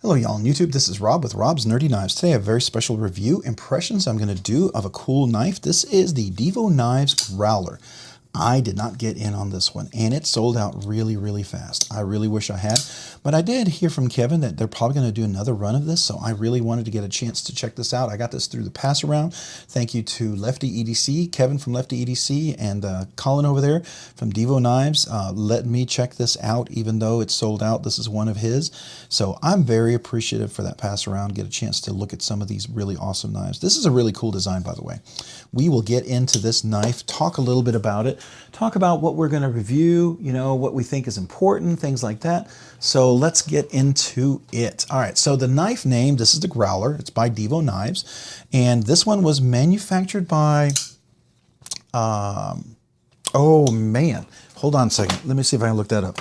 Hello y'all on YouTube, this is Rob with Rob's Nerdy Knives. Today I have a very special review impressions I'm going to do of a cool knife. This is the Divo Knives Growler. I did not get in on this one and it sold out really fast. I really wish I had, but I did hear from Kevin that they're probably going to do another run of this, so I really wanted to get a chance to check this out. I got this through the pass around. Thank you to Lefty EDC, Kevin from Lefty EDC, and Colin over there from Divo Knives let me check this out even though it's sold out. This is one of his, so I'm very appreciative for that pass around, get a chance to look at some of these really awesome knives. This is a really cool design, by the way. We will get into this knife, talk a little bit about it, talk about what we're going to review, you know, what we think is important, things like that. So let's get into it. All right, so the knife name, this is the Growler. It's by Divo Knives. And this one was manufactured by, oh man, hold on a second. Let me see if I can look that up.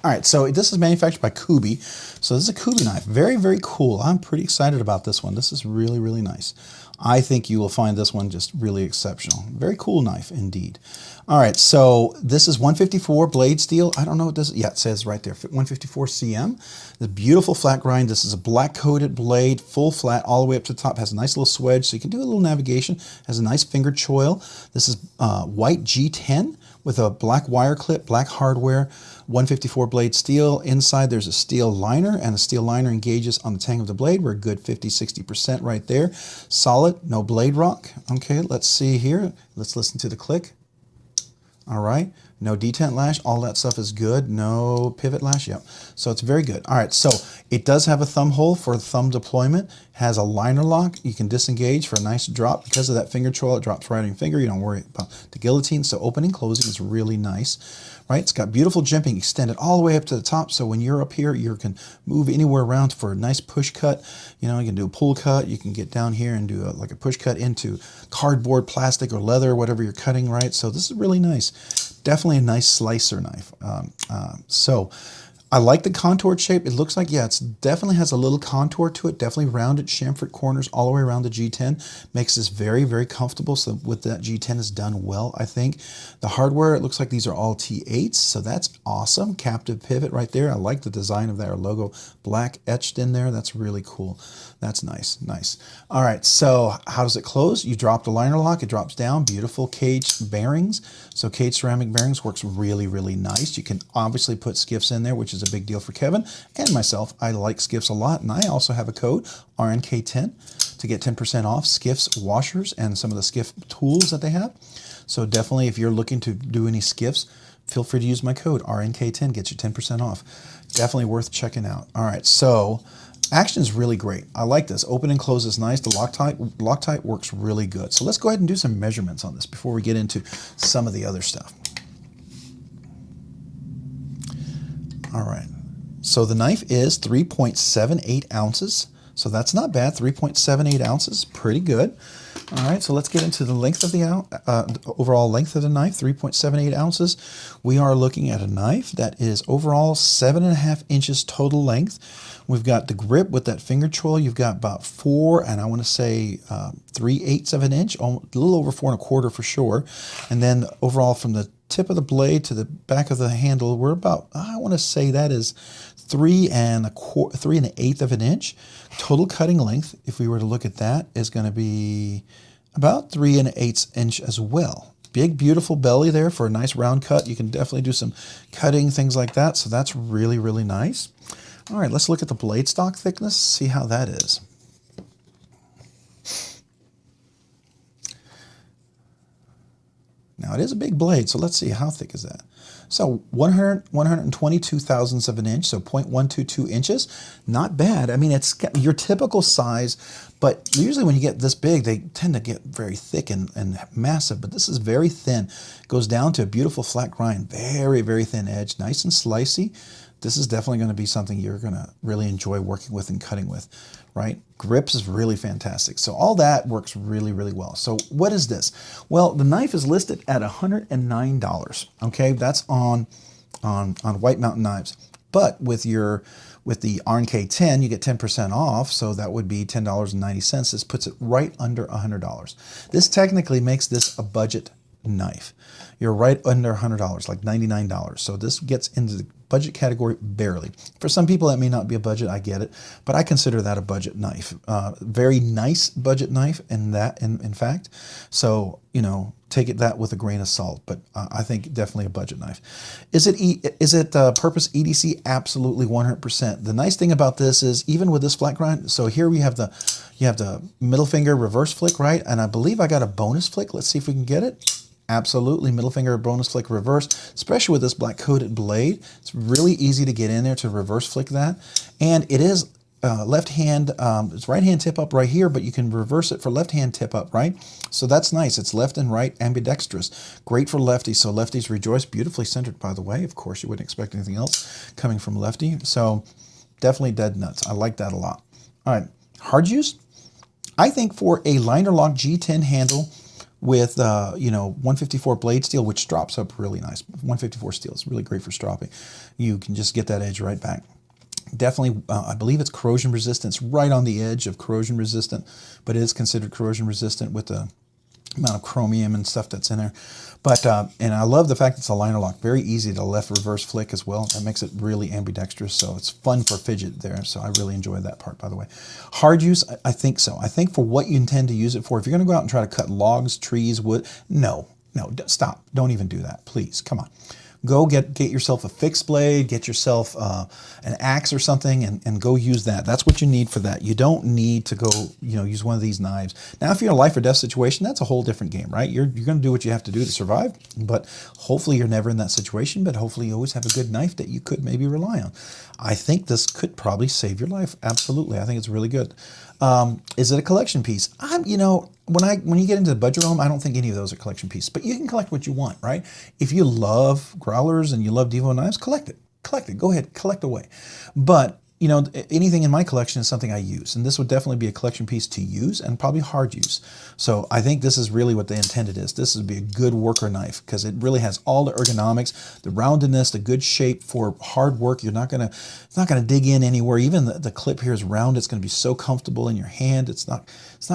All right, so this is manufactured by Kubi. So this is a Kubi knife. Very cool. I'm pretty excited about this one. This is really nice. I think you will find this one just really exceptional. Very cool knife indeed. All right, so this is 154 blade steel. I don't know what this, yeah, it says right there, 154 cm. The beautiful flat grind. This is a black coated blade, full flat all the way up to the top. Has a nice little swedge, so you can do a little navigation. Has a nice finger choil. This is white G10 with a black wire clip, black hardware, 154 blade steel. Inside there's a steel liner, and the steel liner engages on the tang of the blade. We're a good 50-60% right there. Solid, no blade rock. Okay, let's see here. Let's listen to the click. All right, no detent lash, all that stuff is good. No pivot lash, yep. So it's very good. All right, so it does have a thumb hole for thumb deployment, has a liner lock. You can disengage for a nice drop. Because of that finger choil, it drops right on your finger. You don't worry about the guillotine, so opening, closing is really nice. Right, it's got beautiful jimping extended all the way up to the top, so when you're up here, you can move anywhere around for a nice push cut. You know, you can do a pull cut, you can get down here and do like a push cut into cardboard, plastic, or leather, whatever you're cutting, right? So this is really nice. Definitely a nice slicer knife. So I like the contoured shape. It looks like, yeah, it definitely has a little contour to it. Definitely rounded chamfered corners all the way around the G10. Makes this very comfortable. So with that, G10 is done well, I think. The hardware, it looks like these are all T8s, so that's awesome. Captive pivot right there. I like the design of their logo black etched in there. That's really cool. That's nice. All right, so how does it close? You drop the liner lock, it drops down. Beautiful cage bearings. So cage ceramic bearings works really nice. You can obviously put Skiffs in there, which is a big deal for Kevin and myself. I like Skiffs a lot, and I also have a code, RNK10, to get 10% off Skiffs washers and some of the Skiff tools that they have. So definitely, if you're looking to do any Skiffs, feel free to use my code, RNK10, get you 10% off. Definitely worth checking out. All right, so action is really great. I like this. Open and close is nice. The Loctite works really good. So let's go ahead and do some measurements on this before we get into some of the other stuff. All right, so the knife is 3.78 ounces. So that's not bad, 3.78 ounces, pretty good. All right, so let's get into the length of the overall length of the knife, 3.78 ounces. We are looking at a knife that is overall 7.5 inches total length. We've got the grip with that finger choil. You've got about 4 and I want to say 3/8 of an inch, a little over 4 1/4 for sure. And then overall from the tip of the blade to the back of the handle, we're about, I want to say that is 3 1/8 of an inch. Total cutting length, if we were to look at that, is going to be about 3 1/8 inch as well. Big, beautiful belly there for a nice round cut. You can definitely do some cutting, things like that. So that's really nice. All right, let's look at the blade stock thickness, see how that is. Now it is a big blade, so let's see, how thick is that? So 122 thousandths of an inch, so 0.122 inches. Not bad. I mean, it's your typical size, but usually when you get this big, they tend to get very thick and massive, but this is very thin. Goes down to a beautiful flat grind, very thin edge, nice and slicey. This is definitely going to be something you're going to really enjoy working with and cutting with, right? Grips is really fantastic. So all that works really well. So what is this? Well, the knife is listed at $109. Okay, that's on White Mountain Knives. But with the RNK10, you get 10% off, so that would be $10.90. This puts it right under $100. This technically makes this a budget knife. You're right under $100, like $99. So this gets into the budget category barely. For some people that may not be a budget, I get it, but I consider that a budget knife. Very nice budget knife in fact. So, you know, take that with a grain of salt, but I think definitely a budget knife. Is it purpose EDC? Absolutely, 100%. The nice thing about this is even with this flat grind, so here we have you have the middle finger reverse flick, right? And I believe I got a bonus flick. Let's see if we can get it. Absolutely, middle finger bonus flick reverse, especially with this black coated blade. It's really easy to get in there to reverse flick that. And it is left hand, it's right hand tip up right here, but you can reverse it for left hand tip up, right? So that's nice. It's left and right ambidextrous. Great for lefties. So lefties rejoice. Beautifully centered, by the way. Of course, you wouldn't expect anything else coming from lefty. So definitely dead nuts. I like that a lot. All right, hard use. I think for a liner lock G10 handle with, you know, 154 blade steel, which strops up really nice. 154 steel is really great for stropping. You can just get that edge right back. Definitely, I believe it's corrosion resistant. It's right on the edge of corrosion resistant, but it is considered corrosion resistant with the amount of chromium and stuff that's in there. But, and I love the fact it's a liner lock. Very easy to left reverse flick as well. That makes it really ambidextrous, so it's fun for fidget there. So I really enjoy that part, by the way. Hard use, I think so. I think for what you intend to use it for, if you're gonna go out and try to cut logs, trees, wood, no, stop. Don't even do that, please, come on. Go get yourself a fixed blade, get yourself an axe or something, and go use that. That's what you need for that. You don't need to go, you know, use one of these knives. Now, if you're in a life or death situation, that's a whole different game, right? You're going to do what you have to do to survive, but hopefully you're never in that situation, but hopefully you always have a good knife that you could maybe rely on. I think this could probably save your life. Absolutely. I think it's really good. Is it a collection piece? You know, when you get into the budget realm, I don't think any of those are collection pieces, but you can collect what you want, right? If you love growlers and you love Divo knives, collect it. Collect it. Go ahead, collect away. But, you know, anything in my collection is something I use, and this would definitely be a collection piece to use and probably hard use. So I think this is really what the intended is. This would be a good worker knife because it really has all the ergonomics, the roundedness, the good shape for hard work. It's not gonna dig in anywhere. Even the clip here is round. It's gonna be so comfortable in your hand. It's not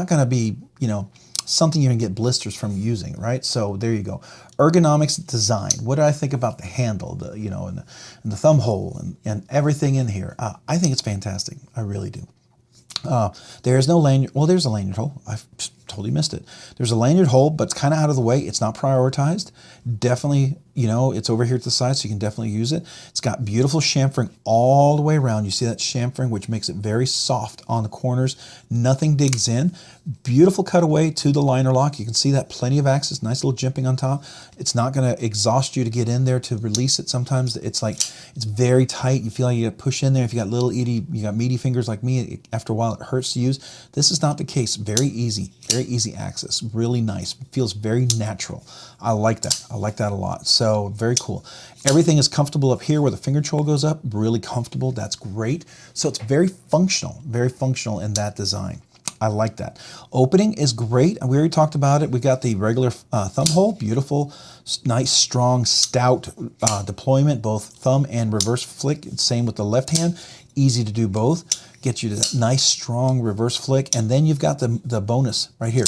gonna be, you know, something you're gonna get blisters from using, right? So there you go. Ergonomics design. What do I think about the handle, you know, and the thumb hole and everything in here? I think it's fantastic. I really do. There is no lanyard. Well, there's a lanyard hole. I've totally missed it. There's a lanyard hole, but it's kind of out of the way. It's not prioritized. Definitely, you know, it's over here to the side, so you can definitely use it. It's got beautiful chamfering all the way around. You see that chamfering, which makes it very soft on the corners. Nothing digs in. Beautiful cutaway to the liner lock. You can see that plenty of access, nice little jimping on top. It's not going to exhaust you to get in there to release it. Sometimes it's like, it's very tight. You feel like you got to push in there. If you got you got meaty fingers like me, after a while it hurts to use. This is not the case. Very easy access. Really nice. Feels very natural. I like that. I like that a lot. So very cool. Everything is comfortable up here where the finger choil goes up. Really comfortable. That's great. So it's very functional in that design. I like that. Opening is great. We already talked about it. We got the regular thumb hole. Beautiful, nice, strong, stout deployment, both thumb and reverse flick. Same with the left hand. Easy to do both. Get you to that nice, strong reverse flick. And then you've got the bonus right here.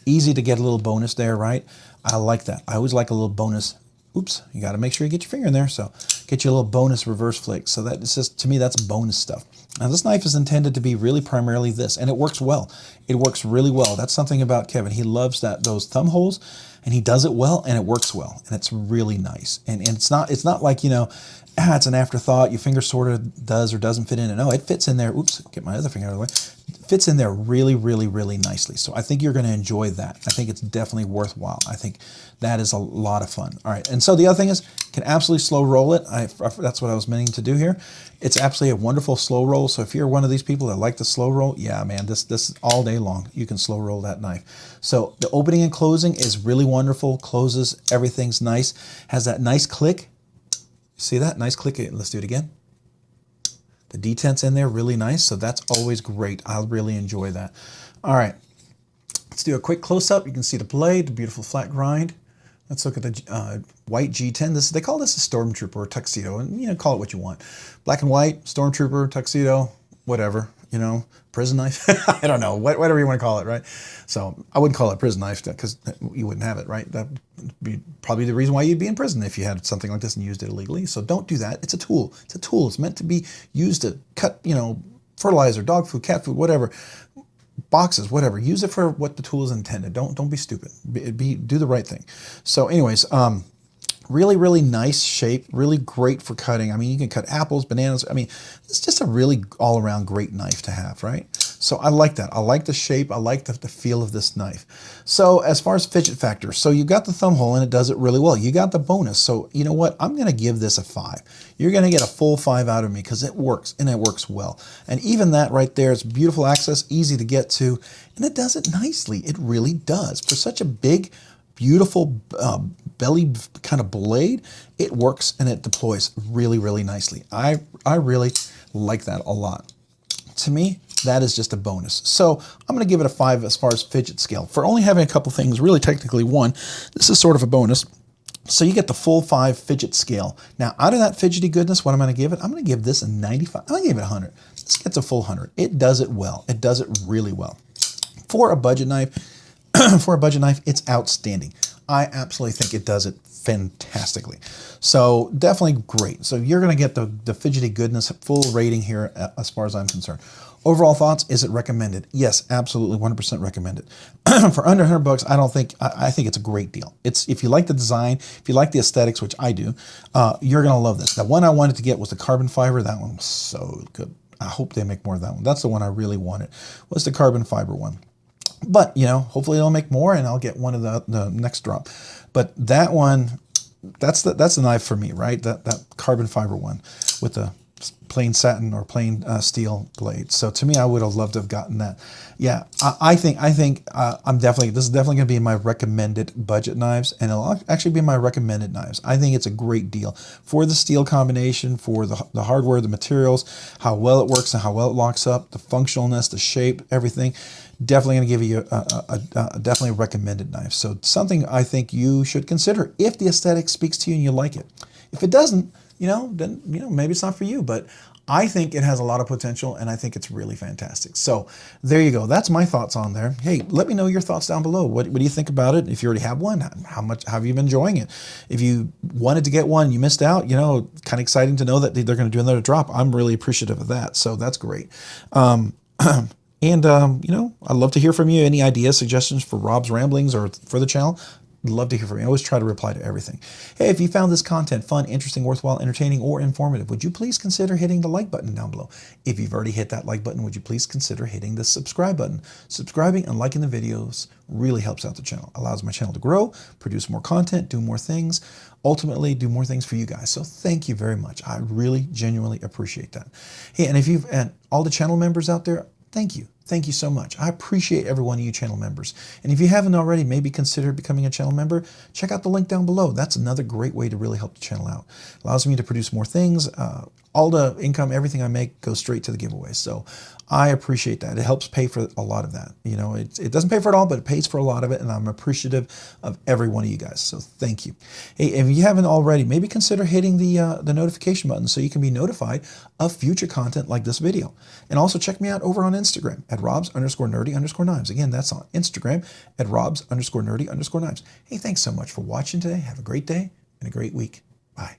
Easy to get a little bonus there, right? I like that. I always like a little bonus. Oops, you got to make sure you get your finger in there. So get you a little bonus reverse flick. So that it's just, to me, that's bonus stuff. Now this knife is intended to be really primarily this, and it works well. It works really well. That's something about Kevin. He loves those thumb holes, and he does it well, and it works well, and it's really nice. And it's not like, you know, it's an afterthought. Your finger sort of does or doesn't fit in. No, it fits in there. Oops, get my other finger out of the way. It fits in there really, really, really nicely. So I think you're going to enjoy that. I think it's definitely worthwhile. I think that is a lot of fun. All right, and so the other thing is, can absolutely slow roll it. That's what I was meaning to do here. It's absolutely a wonderful slow roll. So if you're one of these people that like the slow roll, yeah, man, this all day long, you can slow roll that knife. So the opening and closing is really wonderful. Closes, everything's nice. Has that nice click. See that? Nice click. Let's do it again. The detent's in there, really nice. So that's always great. I really enjoy that. All right, let's do a quick close-up. You can see the blade, the beautiful flat grind. Let's look at the white G10. They call this a Stormtrooper or tuxedo, and you know, call it what you want. Black and white, Stormtrooper, tuxedo, whatever. you know, prison knife. I don't know, whatever you want to call it, right? So I wouldn't call it a prison knife because you wouldn't have it, right? That'd be probably the reason why you'd be in prison if you had something like this and used it illegally. So don't do that. It's a tool. It's a tool. It's meant to be used to cut, you know, fertilizer, dog food, cat food, whatever, boxes, whatever. Use it for what the tool is intended. Don't be stupid. Do the right thing. So anyways, really, really nice shape, really great for cutting. I mean, you can cut apples, bananas. I mean, it's just a really all-around great knife to have, right? So I like that. I like the shape. I like the feel of this knife. So as far as fidget factor, so you got the thumb hole and it does it really well. You got the bonus. So you know what? I'm going to give this a 5. You're going to get a full 5 out of me because it works and it works well. And even that right there, it's beautiful access, easy to get to, and it does it nicely. It really does. For such a big, beautiful belly kind of blade, it works and it deploys really, really nicely. I really like that a lot. To me, that is just a bonus. So I'm going to give it a 5 as far as fidget scale. For only having a couple things, really technically 1, this is sort of a bonus. So you get the full 5 fidget scale. Now, out of that fidgety goodness, what I'm going to give it? I'm going to give this a 95. I'm going to give it 100. This gets a full 100. It does it well. It does it really well. For a budget knife, it's outstanding. I absolutely think it does it fantastically. So definitely great. So you're going to get the fidgety goodness full rating here as far as I'm concerned. Overall thoughts, is it recommended? Yes, absolutely 100% recommended. For under 100 bucks, I think it's a great deal. If you like the design, if you like the aesthetics, which I do, you're going to love this. The one I wanted to get was the carbon fiber. That one was so good. I hope they make more of that one. That's the one I really wanted, was the carbon fiber one. But, you know, hopefully they'll make more and I'll get one of the next drop. But that one, that's the knife for me, right? That carbon fiber one with the plain satin or plain steel blade. So to me, I would have loved to have gotten that. Yeah, I think this is definitely going to be in my recommended budget knives, and it'll actually be my recommended knives. I think it's a great deal for the steel combination, for the hardware, the materials, how well it works and how well it locks up, the functionalness, the shape, everything. Definitely going to give you a definitely recommended knife. So something I think you should consider if the aesthetic speaks to you and you like it. If it doesn't, then maybe it's not for you. But I think it has a lot of potential, and I think it's really fantastic. So there you go. That's my thoughts on there. Hey, let me know your thoughts down below. What do you think about it? If you already have one, how have you been enjoying it? If you wanted to get one, you missed out, kind of exciting to know that they're going to do another drop. I'm really appreciative of that. So that's great. And, I'd love to hear from you. Any ideas, suggestions for Rob's ramblings or for the channel? I'd love to hear from you. I always try to reply to everything. Hey, if you found this content fun, interesting, worthwhile, entertaining, or informative, would you please consider hitting the like button down below? If you've already hit that like button, would you please consider hitting the subscribe button? Subscribing and liking the videos really helps out the channel, allows my channel to grow, produce more content, do more things, ultimately do more things for you guys. So thank you very much. I really genuinely appreciate that. Hey, and all the channel members out there, thank you. Thank you so much. I appreciate every one of you channel members. And if you haven't already, maybe consider becoming a channel member. Check out the link down below. That's another great way to really help the channel out. Allows me to produce more things. All the income, everything I make goes straight to the giveaway. So I appreciate that. It helps pay for a lot of that. It doesn't pay for it all, but it pays for a lot of it. And I'm appreciative of every one of you guys. So thank you. Hey, if you haven't already, maybe consider hitting the notification button so you can be notified of future content like this video. And also check me out over on Instagram at Robs_nerdy_knives. Again, that's on Instagram at Robs_nerdy_knives. Hey, thanks so much for watching today. Have a great day and a great week. Bye.